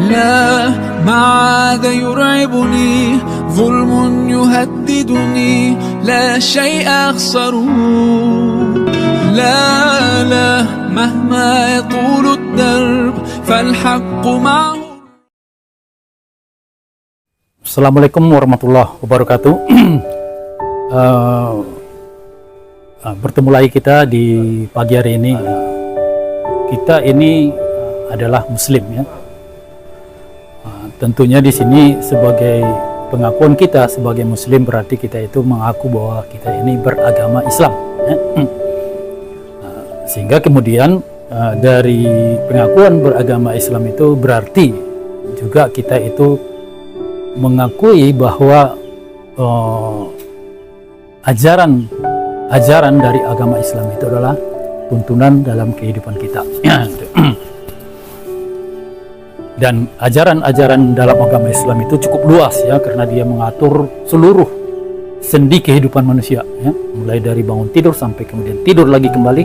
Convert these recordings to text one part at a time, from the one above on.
لا ما عاد يرعبني ظلم يهددني لا شيء أخسره لا مهما يطول الدرب فالحق معه. Assalamualaikum warahmatullahi wabarakatuh. Bertemu lagi kita di pagi hari ini. Kita ini adalah Muslim, ya. Tentunya di sini sebagai pengakuan kita sebagai Muslim berarti kita itu mengaku bahwa kita ini beragama Islam, ya. Sehingga kemudian dari pengakuan beragama Islam itu berarti juga kita itu mengakui bahwa ajaran dari agama Islam itu adalah tuntunan dalam kehidupan kita. Dan ajaran-ajaran dalam agama Islam itu cukup luas, ya, karena dia mengatur seluruh sendi kehidupan manusia, ya, mulai dari bangun tidur sampai kemudian tidur lagi kembali,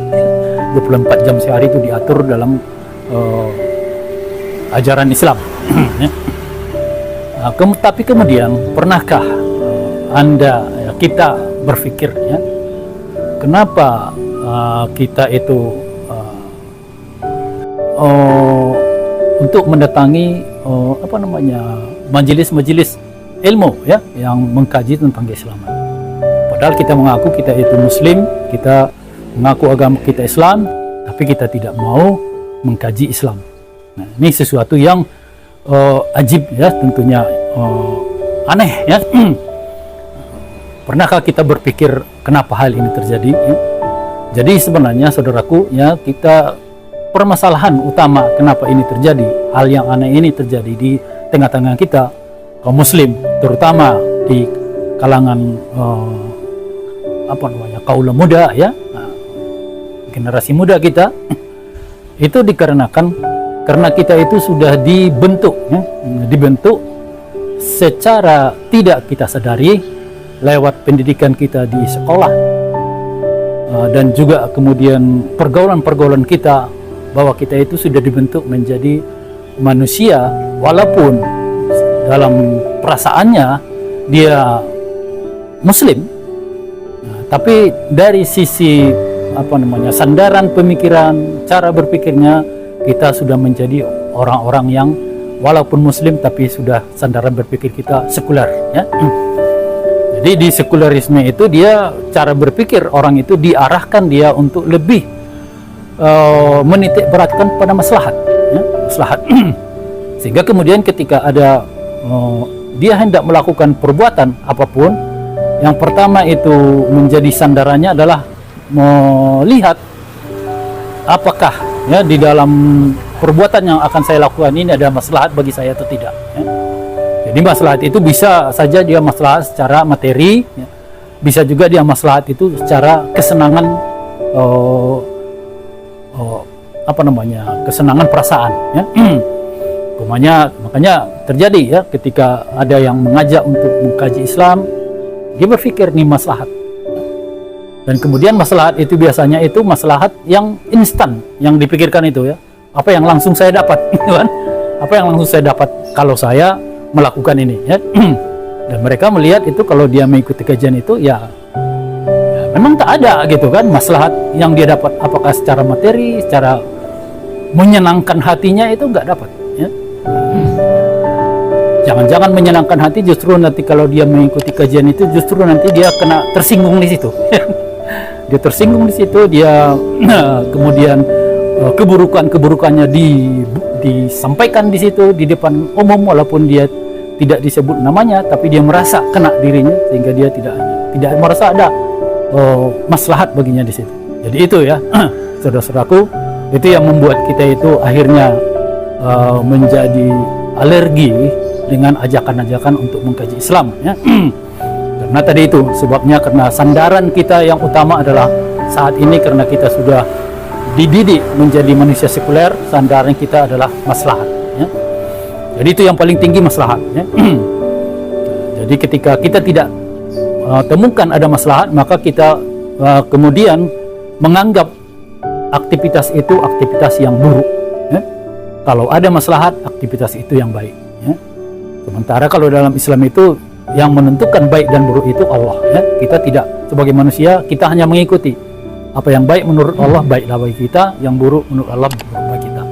24 jam sehari itu diatur dalam ajaran Islam. Ya. Tapi kemudian pernahkah kita berpikir, ya, kenapa kita itu untuk mendatangi majelis-majelis ilmu, ya, yang mengkaji tentang keislaman. Padahal kita mengaku kita itu Muslim, kita mengaku agama kita Islam, tapi kita tidak mau mengkaji Islam. Nah, ini sesuatu yang ajib, ya, tentunya aneh, ya. Pernahkah kita berpikir kenapa hal ini terjadi, ya? Jadi sebenarnya saudaraku, ya, kita permasalahan utama kenapa ini terjadi, hal yang aneh ini terjadi di tengah-tengah kita kaum Muslim, terutama di kalangan kaula muda, ya, generasi muda kita, itu dikarenakan karena kita itu sudah dibentuk, ya, dibentuk secara tidak kita sadari lewat pendidikan kita di sekolah, dan juga kemudian pergaulan-pergaulan kita, bahwa kita itu sudah dibentuk menjadi manusia walaupun dalam perasaannya dia Muslim, tapi dari sisi sandaran pemikiran, cara berpikirnya, kita sudah menjadi orang-orang yang walaupun Muslim tapi sudah sandaran berpikir kita sekuler, ya. Jadi di sekularisme itu dia cara berpikir orang itu diarahkan dia untuk lebih menitik beratkan pada maslahat, ya, maslahat. Sehingga kemudian ketika ada dia hendak melakukan perbuatan apapun, yang pertama itu menjadi sandarannya adalah melihat apakah, ya, di dalam perbuatan yang akan saya lakukan ini ada maslahat bagi saya atau tidak, ya. Jadi maslahat itu bisa saja dia maslahat secara materi, ya. Bisa juga dia maslahat itu secara kesenangan, kesenangan perasaan, ya. Makanya terjadi, ya, ketika ada yang mengajak untuk mengkaji Islam, dia berpikir nih maslahat. Dan kemudian maslahat itu biasanya itu maslahat yang instan, yang dipikirkan itu, ya, apa yang langsung saya dapat, gitu kan? Apa yang langsung saya dapat kalau saya melakukan ini, ya. Dan mereka melihat itu kalau dia mengikuti kajian itu, ya memang tak ada, gitu kan, maslahat yang dia dapat, apakah secara materi, secara menyenangkan hatinya, itu nggak dapat, ya. Jangan-jangan menyenangkan hati, justru nanti kalau dia mengikuti kajian itu justru nanti dia kena tersinggung di situ. Dia tersinggung di situ, dia kemudian keburukannya disampaikan di situ di depan umum, walaupun dia tidak disebut namanya, tapi dia merasa kena dirinya, sehingga dia tidak merasa ada maslahat baginya di situ. Jadi itu, ya, saudara-saudaraku, itu yang membuat kita itu akhirnya menjadi alergi dengan ajakan-ajakan untuk mengkaji Islam, ya. Karena tadi itu sebabnya, karena sandaran kita yang utama adalah saat ini, karena kita sudah dididik menjadi manusia sekuler, sandaran kita adalah maslahat, ya. Jadi itu yang paling tinggi, maslahat, ya. Jadi ketika kita tidak temukan ada maslahat, maka kita kemudian menganggap aktivitas itu aktivitas yang buruk, ya. kalau ada maslahat, aktivitas itu yang baik. Ya. Sementara kalau dalam Islam itu yang menentukan baik dan buruk itu Allah. Ya. Kita tidak, sebagai manusia, kita hanya mengikuti apa yang baik menurut Allah baiklah bagi kita, yang buruk menurut Allah buruk bagi kita.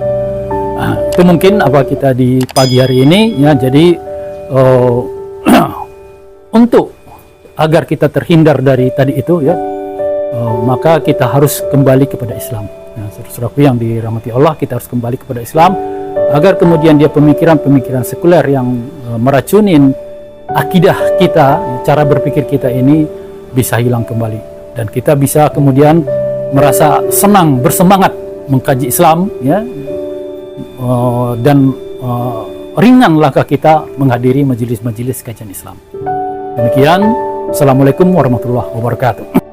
Nah, itu mungkin apa kita di pagi hari ini. Ya, jadi untuk agar kita terhindar dari tadi itu, ya, maka kita harus kembali kepada Islam. Nah, saudara-saudaraku yang dirahmati Allah, kita harus kembali kepada Islam agar kemudian dia pemikiran-pemikiran sekuler yang meracunin akidah kita, cara berpikir kita ini bisa hilang kembali, dan kita bisa kemudian merasa senang, bersemangat mengkaji Islam, ya, dan ringan langkah kita menghadiri majelis-majelis kajian Islam. Demikian, Assalamualaikum warahmatullahi wabarakatuh.